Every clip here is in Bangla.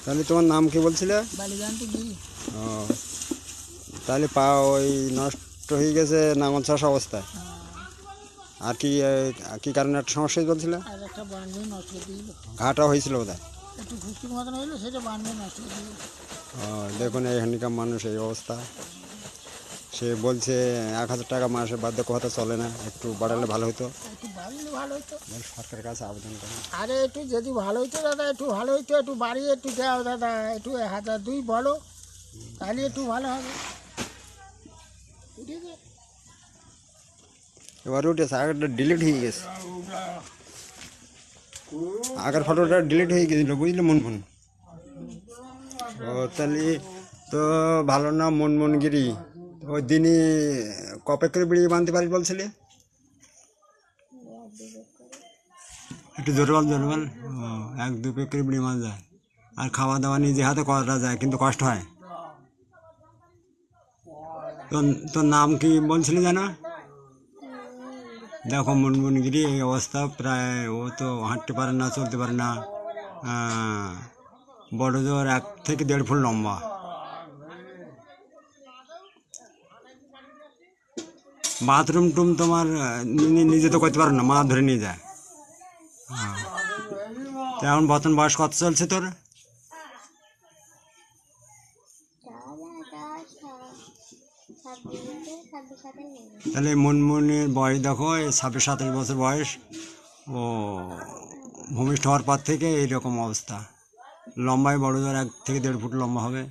তাহলে তোমার নাম কি বলছিলে? ও, তাহলে পা ওই নষ্ট হয়ে গেছে নাঙল চাষ অবস্থায়। আর কি কি কারণে একটা সমস্যা বলছিলে? ঘাটা হয়েছিল বোধহয়। ও, দেখুন এই হ্যান্ডিক্যাপ মানুষ এই অবস্থা। সে বলছে 1,000 টাকা মাসে বাধ্যক ভাতা চলে না, একটু বাড়ালে ভালো হতো। সরকারের কাছে আবেদন করেন। আরে একটু যদি ভালো হইতো দাদা, একটু ভালো হইতো, একটু বাড়িয়ে একটু দাও দাদা, একটু 1,002 বলো, তাহলে একটু ভালো হবে। এবার উঠেছে, আগেরটা ডিলিট হয়ে গেছে। আগের ফটোটা ডিলিট হয়ে গেছিলো, বুঝলে মনমন। ও, তাহলে তো ভালো না মনমনগিরি। ওই দিনই কপে করে বিড়িয়ে বাঁধতে পারিস বলছিলে? একটু জোরে বল, জোরে বল। ও, 1-2 পেক করে বিড়ি মারা যায়। আর খাওয়া দাওয়া নিজে হাতে করা যায়, কিন্তু কষ্ট হয়। তোর তোর নাম কি বলছিলি জানো? দেখো মনমনগিরি এই অবস্থা, প্রায় ও তো হাঁটতে পারে না, চলতে পারে না। বড় জোর 1 থেকে 1.5 ফুট লম্বা। বাথরুম টুম তোমার নিজে তো করতে পারো না, মা ধরে নিয়ে যায়। হ্যাঁ, তো এখন বর্তমান বয়স কত চলছে তোর? তাহলে মনমনের বয়স দেখো, 26-27 বছর বয়স। ও ভূমিষ্ঠ হওয়ার পর থেকে এইরকম অবস্থা। লম্বায় বড় জোর 1 থেকে 1.5 ফুট লম্বা হবে।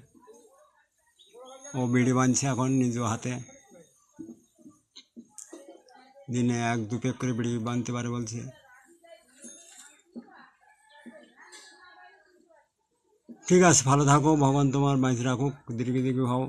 ও বিড়ি বাঁধছে এখন নিজ হাতে। দিনে 1-2 পেক করে বিড়ি বাঁধতে পারে বলছে। ঠিক আছে, ভালো থাকো, ভগবান তোমার বাঁচিয়ে রাখুক, দীর্ঘজীবী হও।